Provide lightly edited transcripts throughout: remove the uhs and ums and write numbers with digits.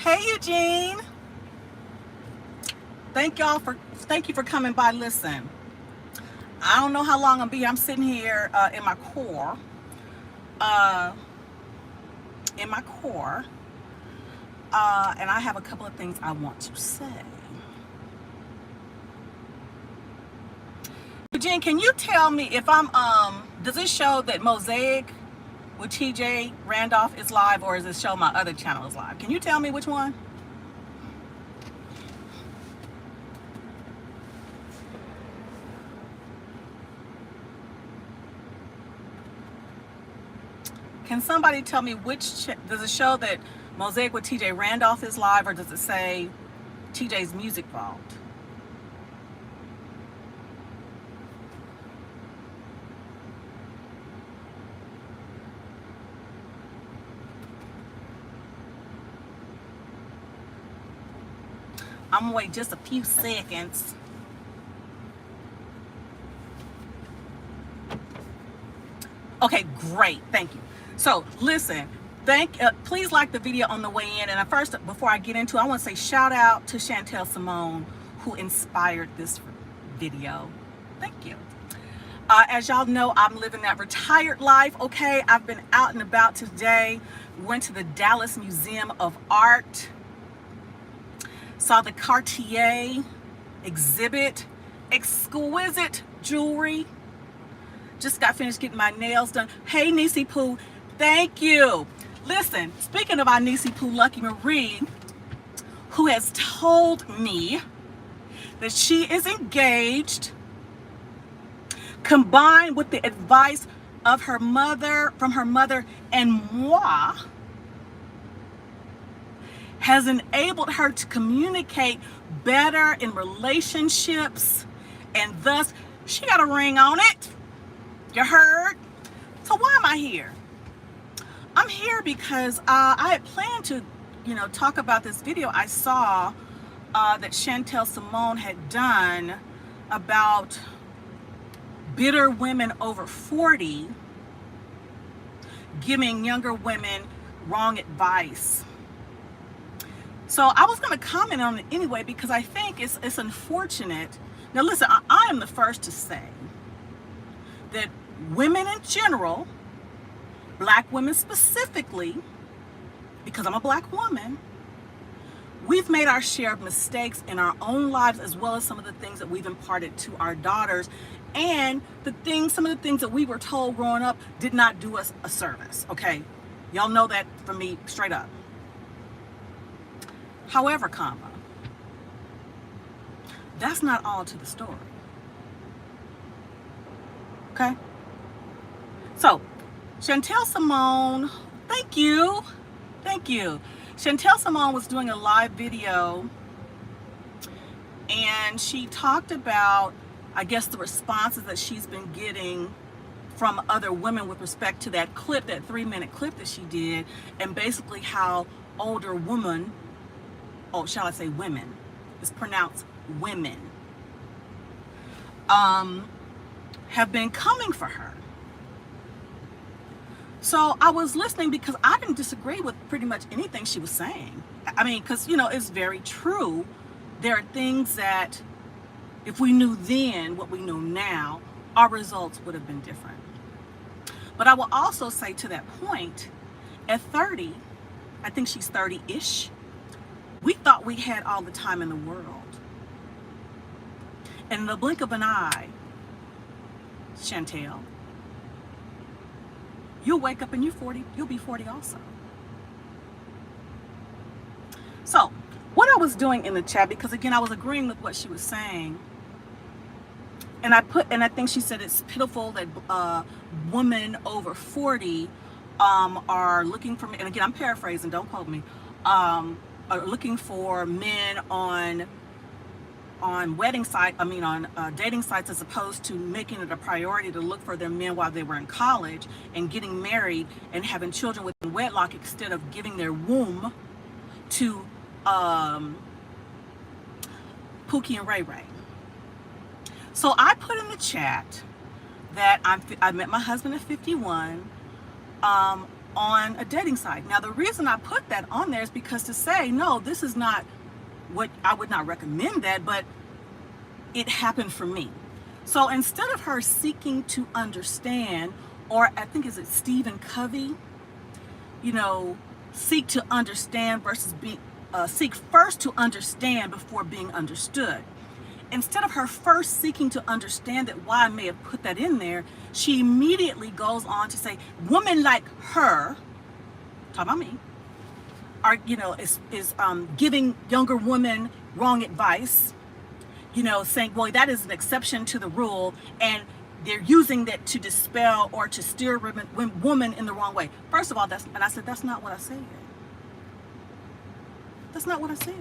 Hey, Eugene. Thank you for coming by. Listen, I don't know how long I'll be. I'm sitting here in my core. And I have a couple of things I want to say. Eugene, can you tell me if I'm does it show that Mosaic with TJ Randolph is live, or does it show my other channel is live? Can you tell me which one? Can somebody tell me which does it show that Mosaic with TJ Randolph is live, or does it say TJ's Music Vault? I'm gonna wait just a few seconds. Okay, great, thank you. So listen, please like the video on the way in. And first, before I get into it, I want to say shout out to Chantel Simone, who inspired this video. Thank you. As y'all know, I'm living that retired life. Okay, I've been out and about today. Went to the Dallas Museum of Art. Saw the Cartier exhibit. Exquisite jewelry. Just got finished getting my nails done. Hey, Niecy Pooh, thank you. Listen, speaking of our Niecy Pooh, Lucky Marie, who has told me that she is engaged, combined with the advice of her mother, and moi, has enabled her to communicate better in relationships, and thus she got a ring on it. You heard? So why am I here? I'm here because I had planned to, talk about this video I saw that Chantel Simone had done about bitter women over 40 giving younger women wrong advice. So I was going to comment on it anyway because I think it's unfortunate. Now listen, I am the first to say that women in general, black women specifically, because I'm a black woman, we've made our share of mistakes in our own lives, as well as some of the things that we've imparted to our daughters, and some of the things that we were told growing up did not do us a service. Okay, y'all know that from me straight up. However, that's not all to the story. Okay? So, Chantel Simone, thank you. Chantel Simone was doing a live video, and she talked about, I guess, the responses that she's been getting from other women with respect to that clip, that 3-minute clip that she did, and basically how older women, oh, shall I say women, it's pronounced women, have been coming for her. So I was listening because I didn't disagree with pretty much anything she was saying. I mean, because, it's very true. There are things that if we knew then what we know now, our results would have been different. But I will also say to that point, at 30, I think she's 30-ish, we thought we had all the time in the world. And in the blink of an eye, Chantel, you'll wake up and you'll be 40 also. So, what I was doing in the chat, because again, I was agreeing with what she was saying, and I think she said it's pitiful that women over 40 are looking for, and again, I'm paraphrasing, don't quote me, are looking for men on dating sites, as opposed to making it a priority to look for their men while they were in college and getting married and having children within wedlock, instead of giving their womb to Pookie and Ray Ray. So I put in the chat that I met my husband at 51. on a dating site. Now, the reason I put that on there is because to say, no, this is not what I would not recommend that, but it happened for me. So instead of her seeking to understand, or I think is it Stephen Covey, you know, seek to understand versus seek first to understand before being understood. Instead of her first seeking to understand that why I may have put that in there, she immediately goes on to say, women like her, talking about me, are, you know, is giving younger women wrong advice, you know, saying, well, that is an exception to the rule, and they're using that to dispel or to steer women in the wrong way. First of all, and I said, that's not what I said. That's not what I said.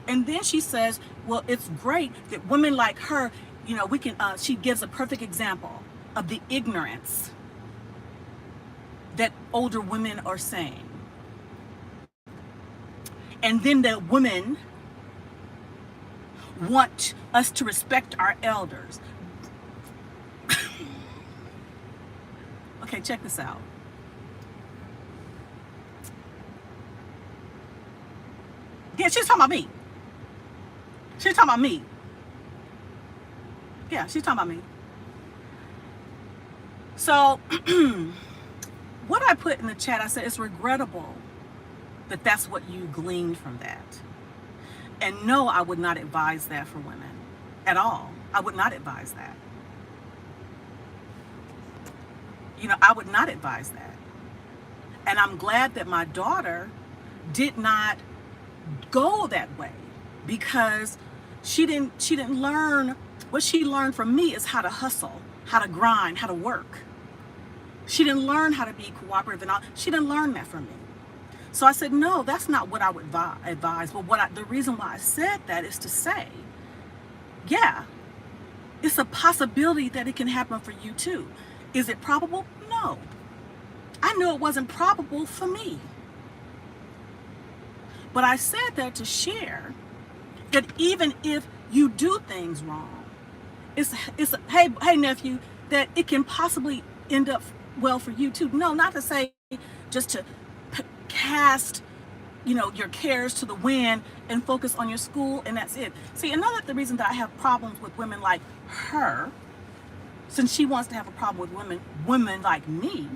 And then she says, well, it's great that women like her, you know, we can, she gives a perfect example of the ignorance that older women are saying. And then the women want us to respect our elders. Okay, check this out. Yeah, she's talking about me. She's talking about me. Yeah, she's talking about me. So, what I put in the chat, I said, it's regrettable that that's what you gleaned from that. And no, I would not advise that for women at all. I would not advise that. You know, I would not advise that. And I'm glad that my daughter did not go that way, because she didn't learn. What she learned from me is how to hustle, how to grind, how to work. She didn't learn how to be cooperative and all. She didn't learn that from me. So I said, no, that's not what I would advise. But the reason why I said that is to say, yeah, it's a possibility that it can happen for you too. Is it probable? No. I knew it wasn't probable for me. But I said that to share that even if you do things wrong, it's hey nephew, that it can possibly end up well for you too. No, not to say just to cast, you know, your cares to the wind and focus on your school and that's it. See, the reason that I have problems with women like her, since she wants to have a problem with women like me,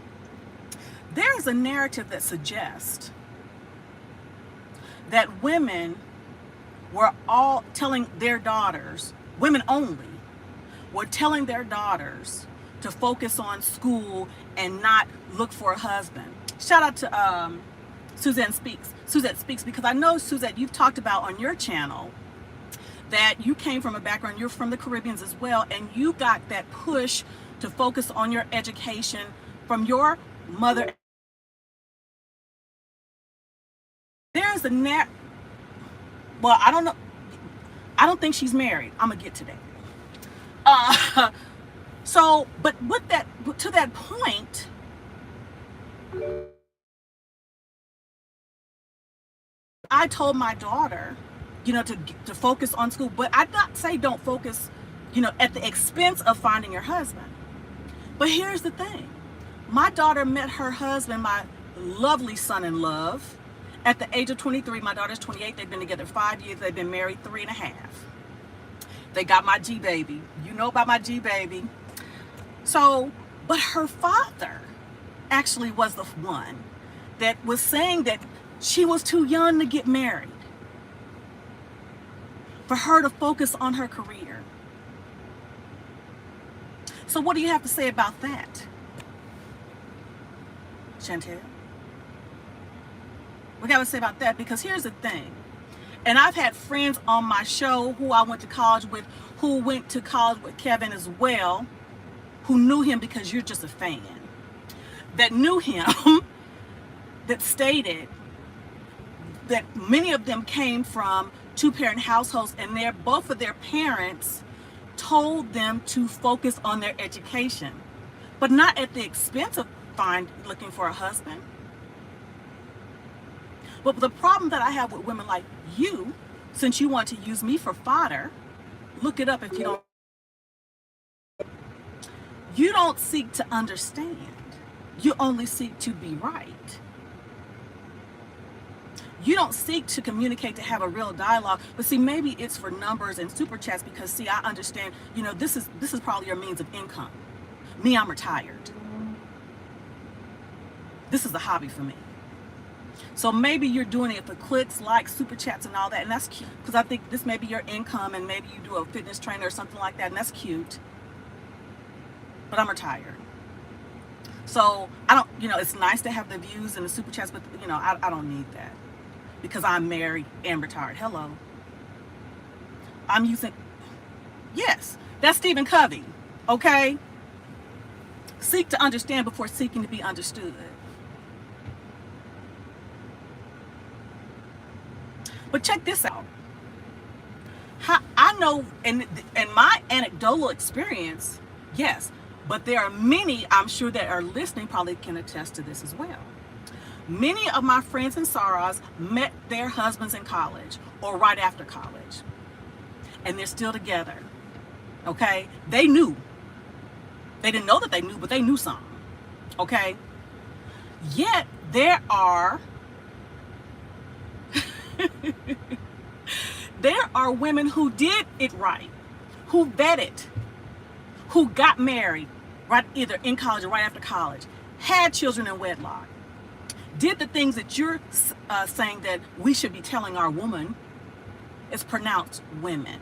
there is a narrative that suggests that women were all telling their daughters, women only, were telling their daughters to focus on school and not look for a husband. Shout out to Suzette Speaks, because I know, Suzette, you've talked about on your channel that you came from a background, you're from the Caribbeans as well, and you got that push to focus on your education from your mother. There's a well, I don't know. I don't think she's married. I'm gonna get to that. So, but with that, to that point, I told my daughter, you know, to focus on school, but I'd not say don't focus, you know, at the expense of finding your husband. But here's the thing. My daughter met her husband, my lovely son-in-law, at the age of 23. My daughter's 28. They've been together 5 years. They've been married 3.5. They got my G-baby. You know about my G-baby. So, but her father actually was the one that was saying that she was too young to get married, for her to focus on her career. So what do you have to say about that, Chantel? What do you have to say about that? Because here's the thing, and I've had friends on my show who I went to college with, who went to college with Kevin as well, who knew him because you're just a fan, that knew him, that stated that many of them came from two-parent households, and both of their parents told them to focus on their education, but not at the expense of looking for a husband. But the problem that I have with women like you, since you want to use me for fodder, look it up if you don't seek to understand. You only seek to be right. You don't seek to communicate, to have a real dialogue. But see, maybe it's for numbers and super chats because, see, I understand, you know, this is probably your means of income. Me, I'm retired. This is a hobby for me. So maybe you're doing it for clicks, likes, super chats, and all that, and that's cute. Because I think this may be your income, and maybe you do a fitness trainer or something like that, and that's cute. But I'm retired. So I don't, you know, it's nice to have the views and the super chats, but, you know, I don't need that. Because I'm married and retired. Hello. I'm using, yes, that's Stephen Covey, okay? Seek to understand before seeking to be understood. But check this out. I know, in my anecdotal experience, yes, but there are many, I'm sure, that are listening probably can attest to this as well. Many of my friends and sorors met their husbands in college or right after college, and they're still together, okay? They knew. They didn't know that they knew, but they knew something, okay? Yet there are there are women who did it right, who vetted, who got married right either in college or right after college, had children in wedlock, did the things that you're saying that we should be telling our woman, is pronounced women,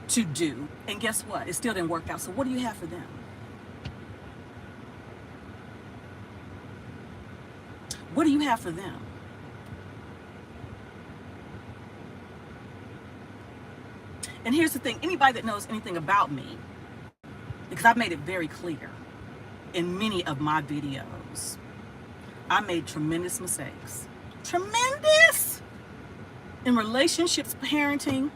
to do. And guess what? It still didn't work out. So what do you have for them? What do you have for them? And here's the thing, anybody that knows anything about me, because I've made it very clear in many of my videos, I made tremendous mistakes. Tremendous! In relationships, parenting,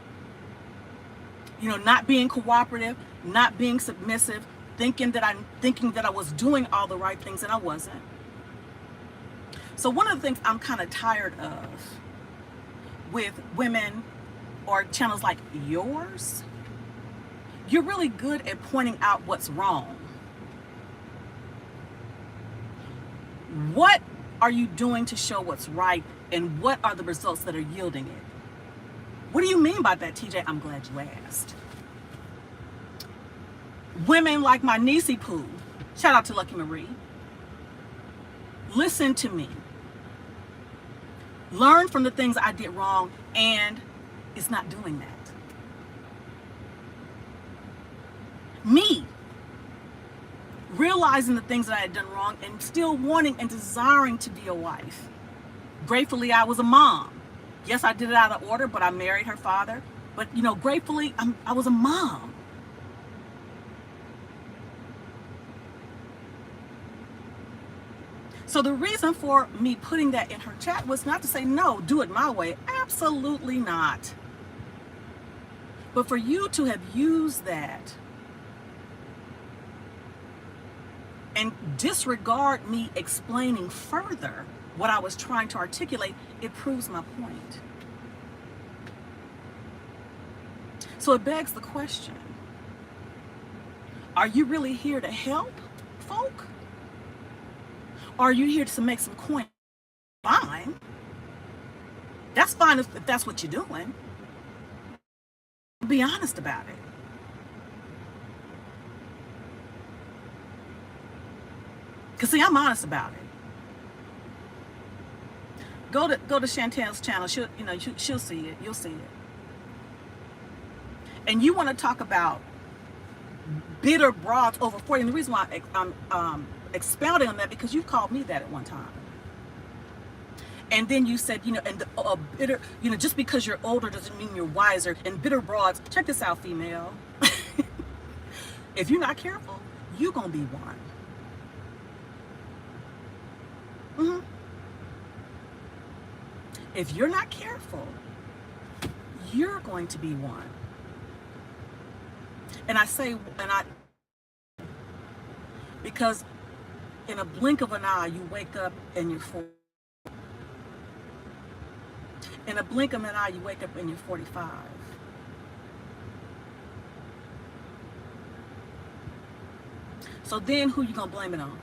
you know, not being cooperative, not being submissive, thinking that I was doing all the right things and I wasn't. So one of the things I'm kind of tired of with women or channels like yours, you're really good at pointing out what's wrong. What are you doing to show what's right, and what are the results that are yielding it? What do you mean by that, TJ? I'm glad you asked. Women like my niecey Pooh, shout out to Lucky Marie, listen to me. Learn from the things I did wrong, and it's not doing that. Me, realizing the things that I had done wrong and still wanting and desiring to be a wife. Gratefully, I was a mom. Yes, I did it out of order, but I married her father. But, you know, gratefully, I was a mom. So the reason for me putting that in her chat was not to say, no, do it my way. Absolutely not. But for you to have used that and disregard me explaining further what I was trying to articulate, it proves my point. So it begs the question, are you really here to help folk? Or are you here to make some coin? Fine. That's fine if that's what you're doing. Be honest about it. Because see, I'm honest about it. Go to Chantel's channel. She'll see it. You'll see it. And you want to talk about bitter broads over 40. And the reason why I'm expounding on that, because you called me that at one time. And then you said, and bitter, just because you're older doesn't mean you're wiser. And bitter broads, check this out, female. If you're not careful, you're going to be one. If you're not careful, you're going to be one. And I say, because in a blink of an eye, you wake up and you're 40. In a blink of an eye, you wake up and you're 45. So then who you gonna blame it on?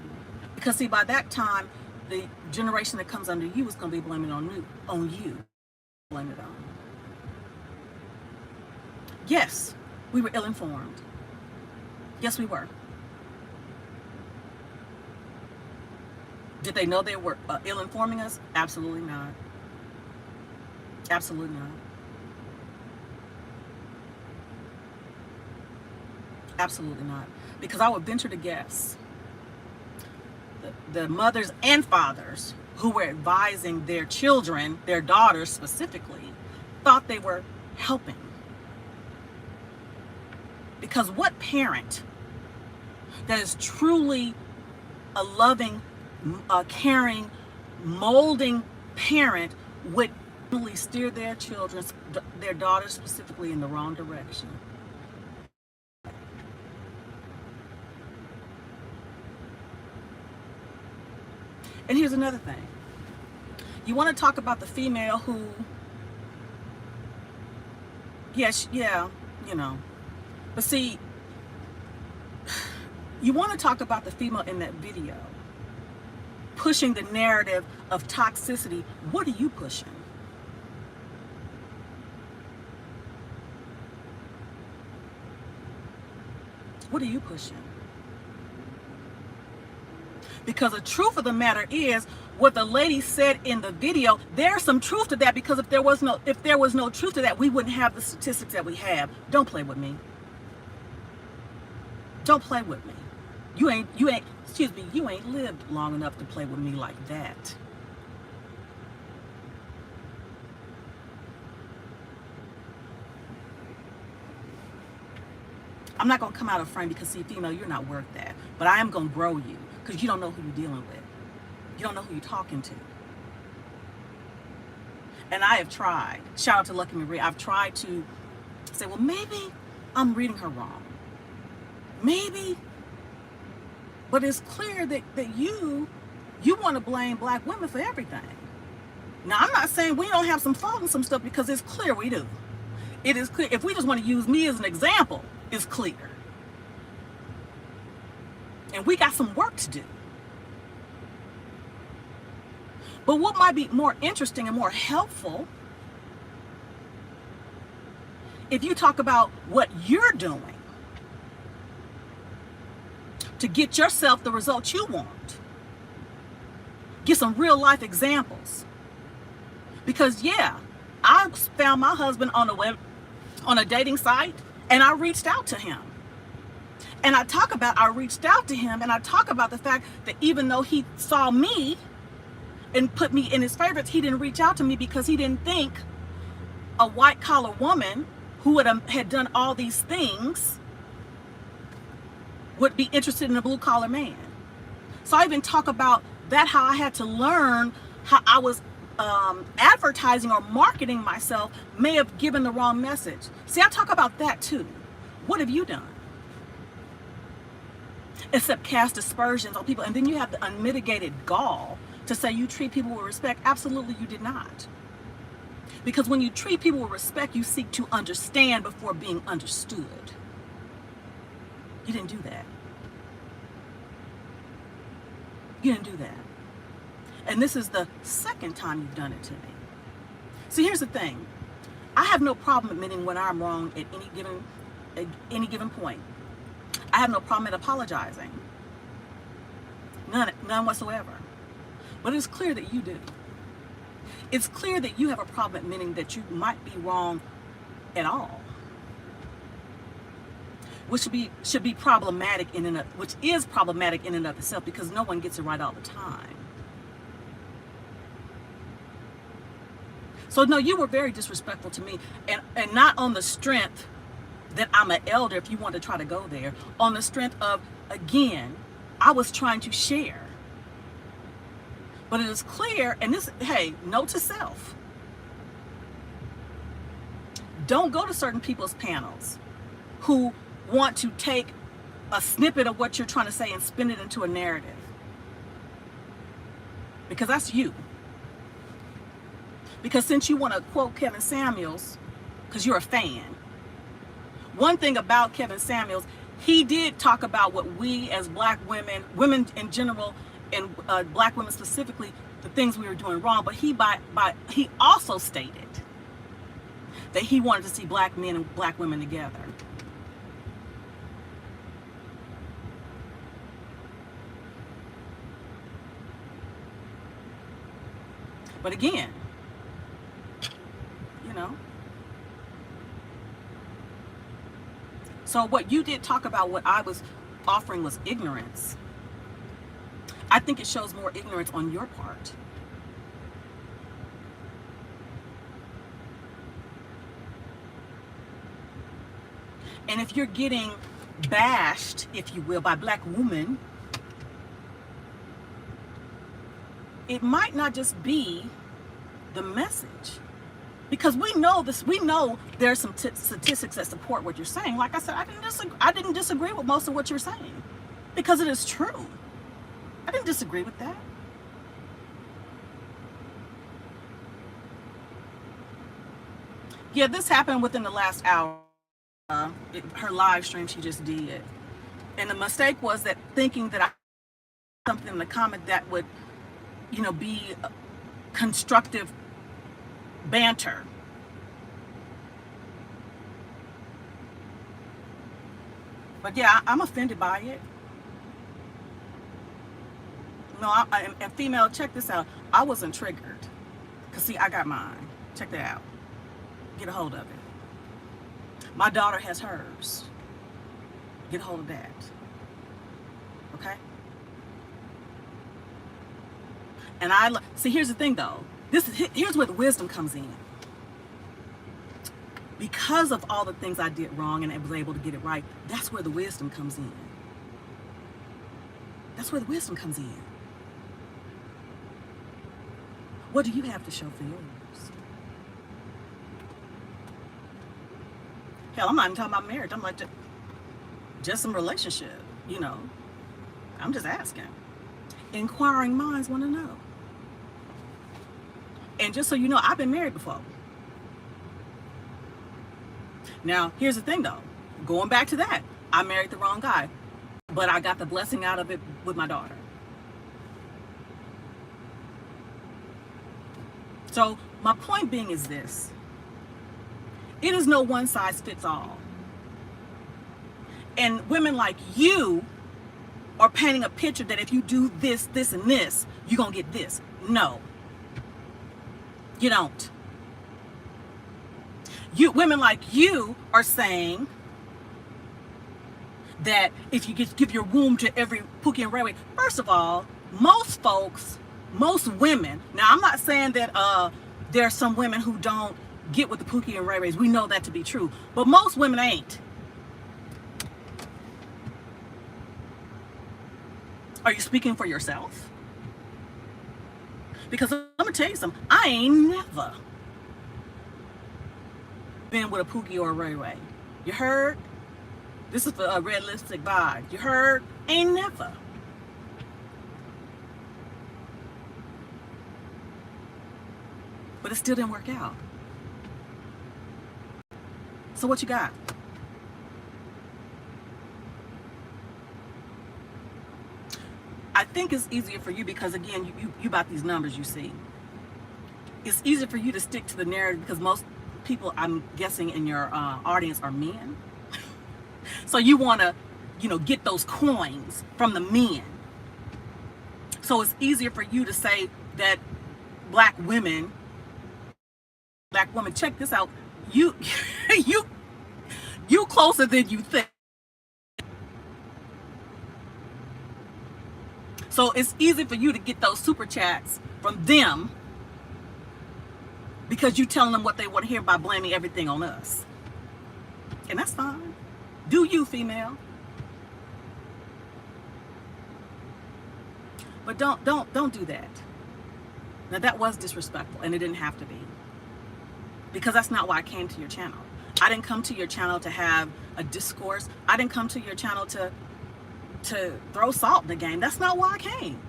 Because see, by that time, the generation that comes under you is going to be blaming on you. Blame it on. Yes, we were ill-informed. Yes, we were. Did they know they were ill-informing us? Absolutely not. Absolutely not. Absolutely not. Because I would venture to guess the mothers and fathers who were advising their children, their daughters specifically, thought they were helping. Because what parent that is truly a loving, caring, molding parent would really steer their children, their daughters specifically, in the wrong direction? And here's another thing. You want to talk about the female who, yes, yeah, you know. But see, you want to talk about the female in that video pushing the narrative of toxicity. What are you pushing? What are you pushing? Because the truth of the matter is, what the lady said in the video, there's some truth to that, because if there was no truth to that, we wouldn't have the statistics that we have. Don't play with me. Don't play with me. You ain't lived long enough to play with me like that. I'm not going to come out of frame because, see, female, you're not worth that. But I am going to grow you because you don't know who you're dealing with. You don't know who you're talking to. And I have tried. Shout out to Lucky Marie. I've tried to say, well, maybe I'm reading her wrong. Maybe. But it's clear that you want to blame black women for everything. Now, I'm not saying we don't have some fault in some stuff, because it's clear we do. It is clear. If we just want to use me as an example, it's clear. And we got some work to do. But what might be more interesting and more helpful if you talk about what you're doing to get yourself the results you want. Get some real life examples. Because yeah, I found my husband on a dating site, and I reached out to him. And I talk about the fact that even though he saw me and put me in his favorites, he didn't reach out to me because he didn't think a white collar woman who had done all these things would be interested in a blue collar man. So I even talk about that, how I had to learn how I was advertising or marketing myself may have given the wrong message. See, I talk about that too. What have you done? Except cast aspersions on people. And then you have the unmitigated gall to say you treat people with respect. Absolutely, you did not. Because when you treat people with respect, you seek to understand before being understood. You didn't do that. You didn't do that. And this is the second time you've done it to me. See, here's the thing. I have no problem admitting when I'm wrong at any given point. I have no problem at apologizing. None whatsoever. But it's clear that you do. It's clear that you have a problem admitting that you might be wrong at all. Which should be problematic which is problematic in and of itself, because no one gets it right all the time. So no, you were very disrespectful to me, and not on the strength that I'm an elder, if you want to try to go there, on the strength of, again, I was trying to share. But it is clear, and this, hey, note to self. Don't go to certain people's panels who want to take a snippet of what you're trying to say and spin it into a narrative. Because that's you. Because since you want to quote Kevin Samuels, because you're a fan, one thing about Kevin Samuels, he did talk about what we as black women in general, and black women specifically, the things we were doing wrong. But he also stated that he wanted to see black men and black women together. But again, you know. So what you did talk about, what I was offering was ignorance. I think it shows more ignorance on your part. And if you're getting bashed, if you will, by black women, it might not just be the message. Because we know this, we know there's some statistics that support what you're saying. Like I said, I didn't disagree with most of what you're saying because it is true. I didn't disagree with that. Yeah, this happened within the last hour. Her live stream she just did. And the mistake was that thinking that I something in the comment that would, you know, be constructive banter. But yeah, I'm offended by it. No, and female, check this out. I wasn't triggered. Because see, I got mine. Check that out. Get a hold of it. My daughter has hers. Get a hold of that. Okay? And see, here's the thing though. Here's where the wisdom comes in. Because of all the things I did wrong and I was able to get it right, that's where the wisdom comes in. That's where the wisdom comes in. What do you have to show for yours? Hell, I'm not even talking about marriage. I'm like, just some relationship, you know. I'm just asking. Inquiring minds want to know. And just so you know, I've been married before. Now, here's the thing though. Going back to that, I married the wrong guy. But I got the blessing out of it with my daughter. So my point being is this. It is no one size fits all. And women like you are painting a picture that if you do this, this, and this, you're going to get this. No. You don't. Women like you are saying that if you give your womb to every Pookie and Ray Ray, first of all, most folks, most women, now I'm not saying that there are some women who don't get with the Pookie and Ray Rays. We know that to be true. But most women ain't. Are you speaking for yourself? Because I'm going to tell you something. I ain't never been with a Pookie or a Ray Ray. You heard? This is for a red lipstick vibe. You heard? Ain't never. But it still didn't work out. So what you got? I think it's easier for you because again, you about these numbers you see. It's easier for you to stick to the narrative because most people, I'm guessing, in your audience are men. So you want to, you know, get those coins from the men. So it's easier for you to say that black women, check this out. You closer than you think. So it's easy for you to get those super chats from them because you telling them what they want to hear by blaming everything on us. And that's fine. Do you, female? But don't do that. Now that was disrespectful and it didn't have to be. Because that's not why I came to your channel. I didn't come to your channel to have a discourse. I didn't come to your channel to throw salt in the game. That's not why I came.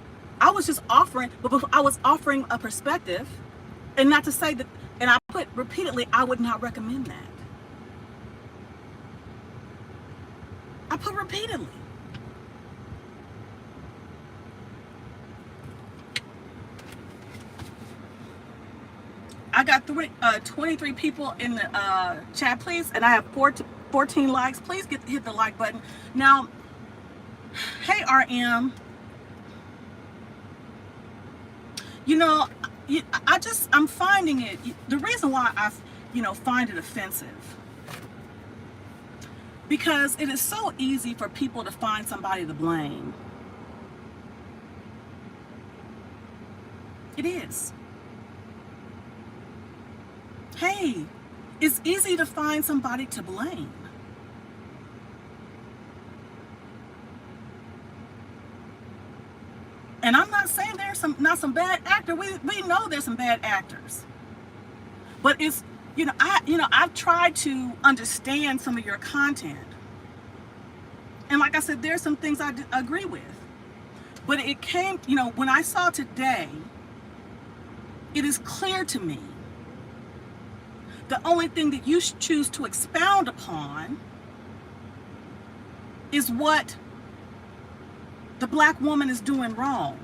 I was just offering, but I was offering a perspective, and not to say that, and I put repeatedly, I would not recommend that. I put repeatedly. got 23 people in the chat, please, and I have 14 likes. Please hit the like button. Now, hey RM, you know, I'm finding it. The reason why I, find it offensive, because it is so easy for people to find somebody to blame. It is. Hey, it's easy to find somebody to blame. And I'm not saying there's not some bad actors. We know there's some bad actors. But it's, I've tried to understand some of your content. And like I said, there's some things I agree with. But it came, when I saw today, it is clear to me the only thing that you choose to expound upon is what the black woman is doing wrong.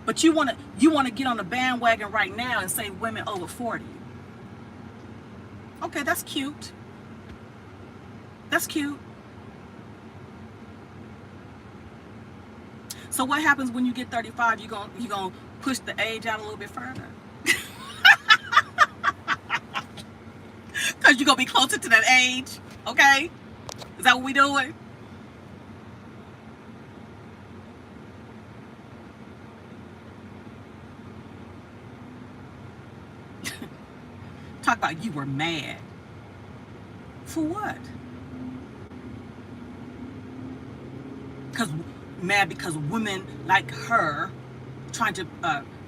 But you want to get on the bandwagon right now and say women over 40. Okay, that's cute. That's cute. So what happens when you get 35? You gonna push the age out a little bit further? Because you're going to be closer to that age, okay? Is that what we doing? Talk about you were mad. For what? Because women like her trying to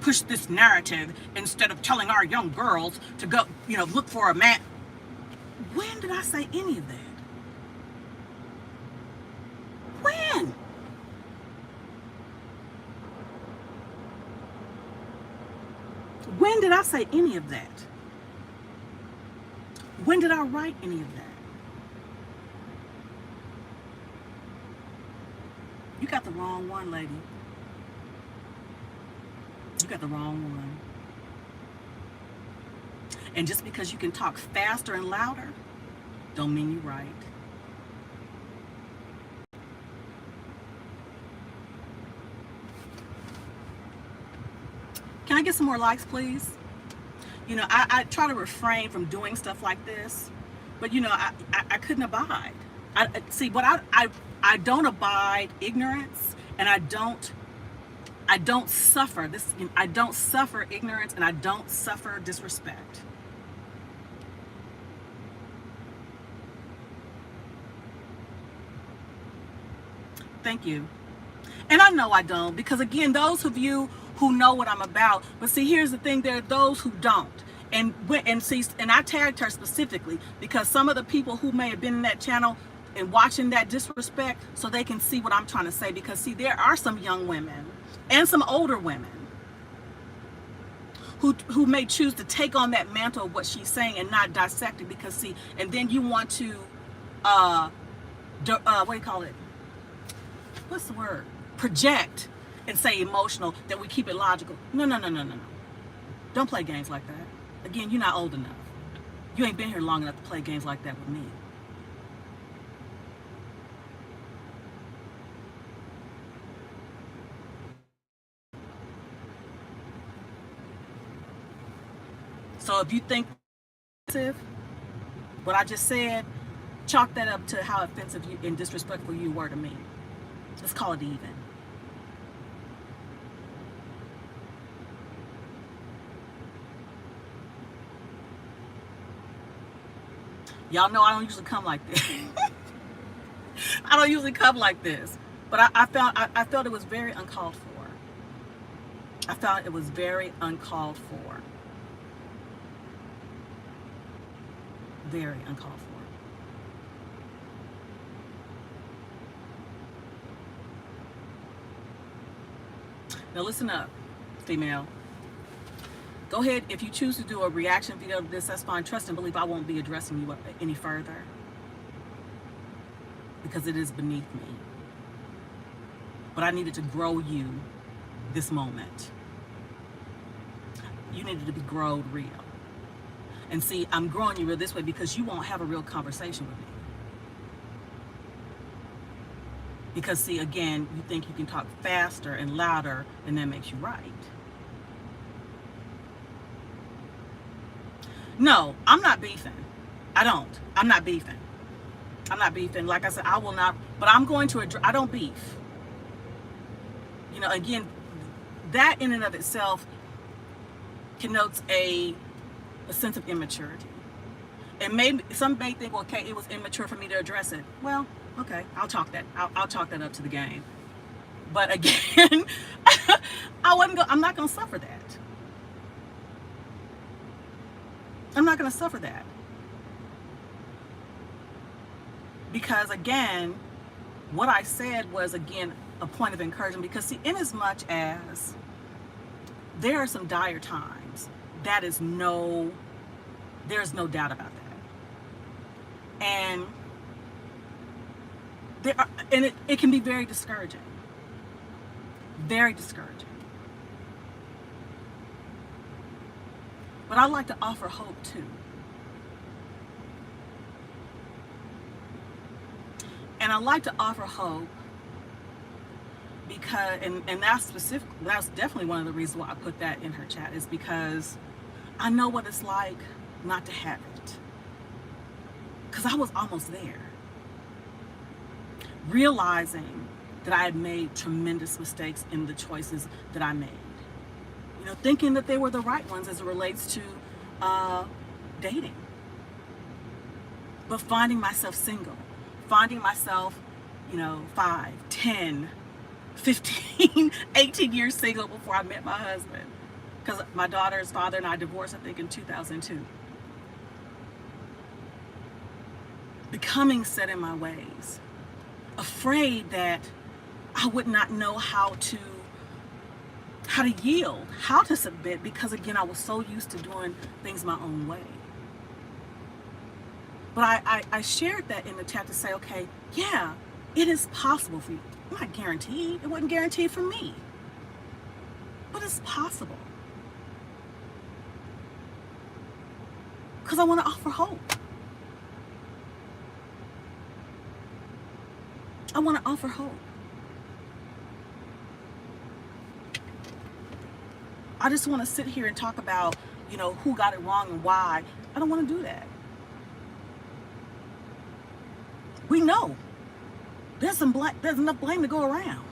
push this narrative instead of telling our young girls to go, look for a man. When did I say any of that? When? When did I say any of that? When did I write any of that? You got the wrong one, lady. You got the wrong one. And just because you can talk faster and louder, don't mean you're right. Can I get some more likes, please? I try to refrain from doing stuff like this, but I couldn't abide. I don't abide ignorance, and I don't suffer this. I don't suffer ignorance, and I don't suffer disrespect. Thank you. And I know I don't, because again, those of you who know what I'm about, but see, here's the thing, there are those who don't. And I tagged her specifically because some of the people who may have been in that channel and watching that disrespect, so they can see what I'm trying to say, because see, there are some young women and some older women who may choose to take on that mantle of what she's saying and not dissect it, because see, and then you want to what do you call it? What's the word? Project and say emotional, that we keep it logical. No. Don't play games like that. Again, you're not old enough. You ain't been here long enough to play games like that with me. So if you think what I just said, chalk that up to how offensive and disrespectful you were to me. Let's call it even. Y'all know I don't usually come like this. I don't usually come like this. But I felt it was very uncalled for. I felt it was very uncalled for. Very uncalled for. Now listen up, female. Go ahead, if you choose to do a reaction video to this, that's fine. Trust and believe I won't be addressing you any further, because it is beneath me. But I needed to grow you this moment. You needed to be growed real. And see, I'm growing you real this way because you won't have a real conversation with me. Because see, again, you think you can talk faster and louder, and that makes you right. No, I'm not beefing. I'm not beefing. I'm not beefing. Like I said, I will not, but I'm going to address, I don't beef. You know, again, that in and of itself connotes a sense of immaturity. And maybe some may think, well, okay, it was immature for me to address it. Well, okay, I'll chalk that up to the game. But again, I'm not going to suffer that. I'm not going to suffer that. Because again, what I said was, again, a point of encouragement. Because see, in as much as there are some dire times, there's no doubt about that. And it can be very discouraging. Very discouraging. But I like to offer hope too. And I like to offer hope because, and that's definitely one of the reasons why I put that in her chat, is because I know what it's like not to have it. Because I was almost there. Realizing that I had made tremendous mistakes in the choices that I made. You know, thinking that they were the right ones as it relates to dating. But finding myself single. Finding myself, 5, 10, 15, 18 years single before I met my husband. Because my daughter's father and I divorced, I think, in 2002. Becoming set in my ways. Afraid that I would not know how to yield, how to submit, because again, I was so used to doing things my own way. But I shared that in the chat to say, okay, yeah, it is possible for you. I'm not guaranteed. It wasn't guaranteed for me. But it's possible. Because I want to offer hope. I want to offer hope. I just want to sit here and talk about, who got it wrong and why. I don't want to do that. We know there's enough blame to go around.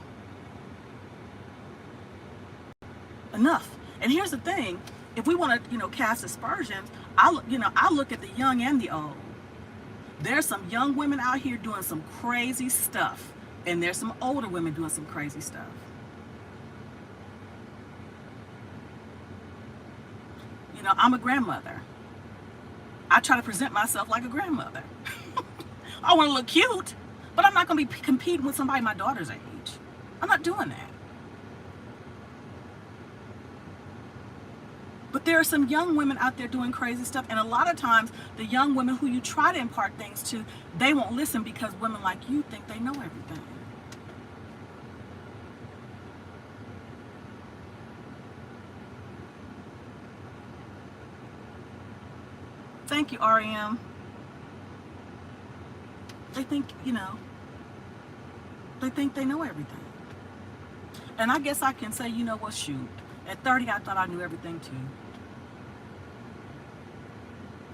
Enough. And here's the thing: if we want to, cast aspersions, I look at the young and the old. There's some young women out here doing some crazy stuff, and there's some older women doing some crazy stuff. I'm a grandmother. I try to present myself like a grandmother. I want to look cute, but I'm not going to be competing with somebody my daughter's age. I'm not doing that. But there are some young women out there doing crazy stuff, and a lot of times the young women who you try to impart things to, they won't listen because women like you think they know everything. Thank you, REM. They think, they think they know everything. And I guess I can say, shoot. At 30, I thought I knew everything too.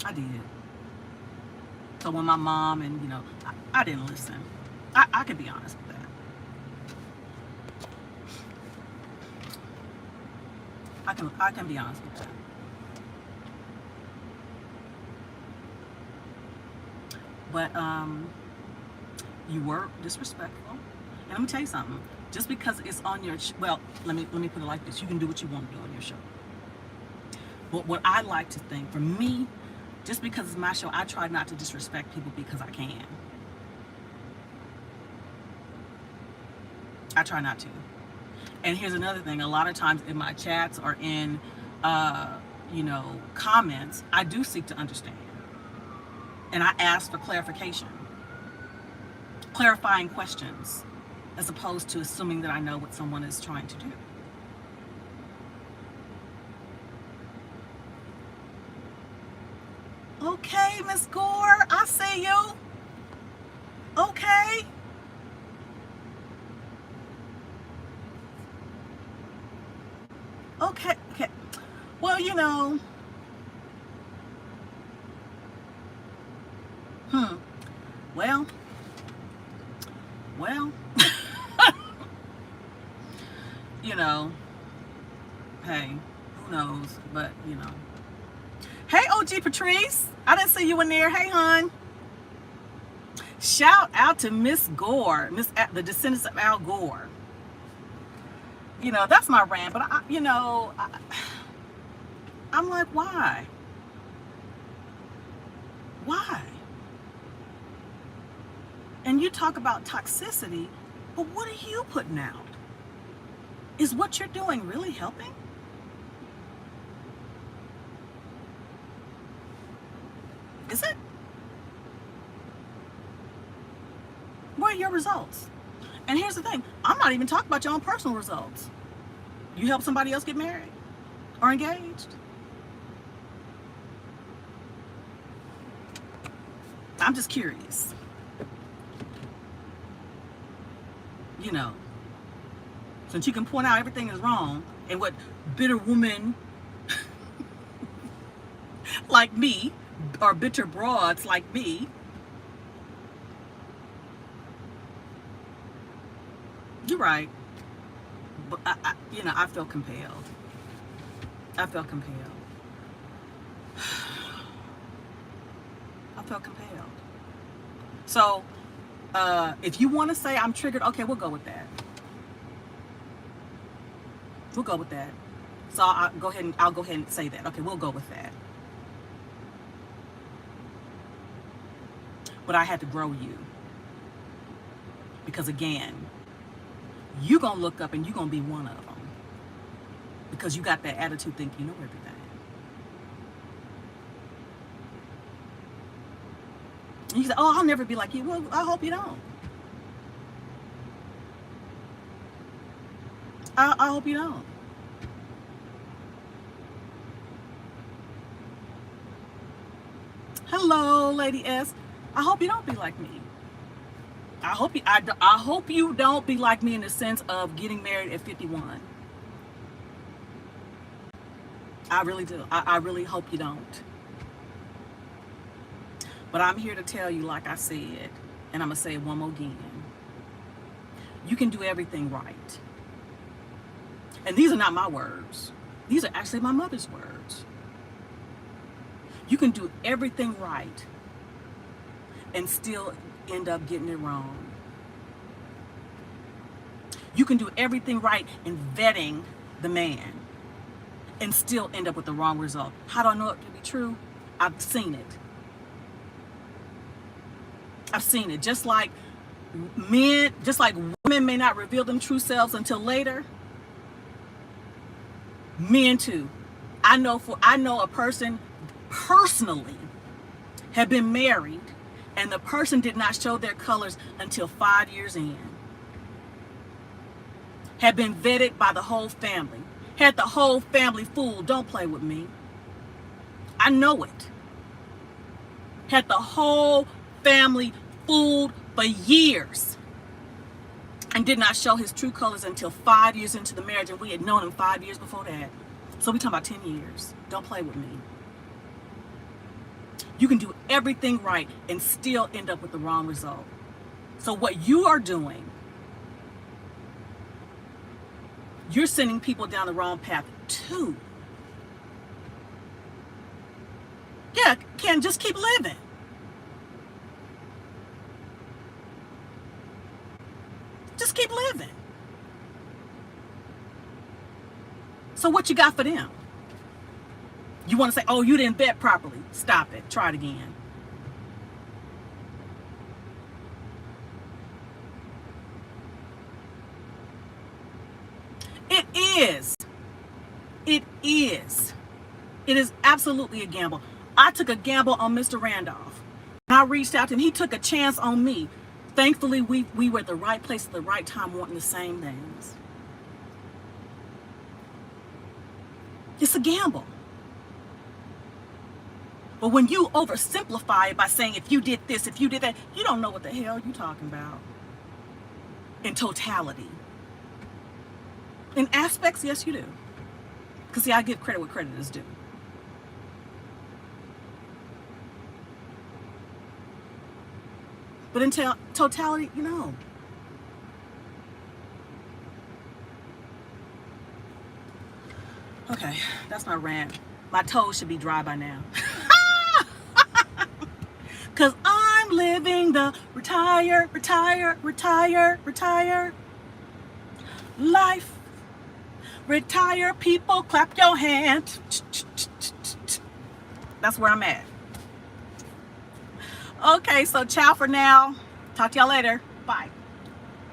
I did. So when my mom and, I didn't listen. I can be honest with that. I can be honest with that. But you were disrespectful. And let me tell you something. Just because it's on your let me put it like this: you can do what you want to do on your show. But what I like to think, for me, just because it's my show, I try not to disrespect people because I can. I try not to. And here's another thing: a lot of times in my chats or in comments, I do seek to understand. And I ask for clarification, clarifying questions, as opposed to assuming that I know what someone is trying to do. Okay, Miss Gore, I see you. Okay. Okay. Okay. Well, you know, hmm. Well, well, you know, hey, who knows? But, you know. Hey, OG Patrice. I didn't see you in there. Hey, hon. Shout out to Miss Gore, the descendants of Al Gore. You know, that's my rant. But, I'm like, why? Why? And you talk about toxicity, but what are you putting out? Is what you're doing really helping? Is it? What are your results? And here's the thing, I'm not even talking about your own personal results. You help somebody else get married or engaged? I'm just curious. You know, since you can point out everything is wrong and what bitter women like me, or bitter broads like me, you're right. But I felt compelled. I felt compelled. I felt compelled. So, if you want to say I'm triggered, okay, we'll go with that. We'll go with that. So I'll go ahead and say that. Okay, we'll go with that. But I had to grow you. Because again, you're going to look up and you're going to be one of them. Because you got that attitude, think you know everything. And you say, oh, I'll never be like you. Well, I hope you don't. I hope you don't. Hello, Lady S. I hope you don't be like me. I hope you don't be like me in the sense of getting married at 51. I really do. I really hope you don't. But I'm here to tell you, like I said, and I'm going to say it one more again. You can do everything right. And these are not my words. These are actually my mother's words. You can do everything right and still end up getting it wrong. You can do everything right in vetting the man and still end up with the wrong result. How do I know it to be true? I've seen it. I've seen it. Just like women may not reveal them true selves until later, men too. I know a person personally had been married and the person did not show their colors until 5 years in. Had been vetted by the whole family. Had the whole family fooled. Don't play with me. I know it. Had the whole family fooled for years and did not show his true colors until 5 years into the marriage, and we had known him 5 years before that. So we talking about 10 years. Don't play with me. You can do everything right and still end up with the wrong result. So what you are doing, you're sending people down the wrong path too. Yeah, Ken, just keep living. Just keep living. So what you got for them? You want to say, oh, you didn't vet properly. Stop it. Try it again. It is. It is. It is absolutely a gamble. I took a gamble on Mr. Randolph. I reached out to him. He took a chance on me. Thankfully, we were at the right place at the right time wanting the same things. It's a gamble. But when you oversimplify it by saying, if you did this, if you did that, you don't know what the hell you're talking about. In totality. In aspects, yes, you do. Because see, I give credit where credit is due. But in totality, you know. Okay, that's my rant. My toes should be dry by now. Because I'm living the retire life. Retire people, clap your hand. That's where I'm at. Okay, so ciao for now. Talk to y'all later. Bye.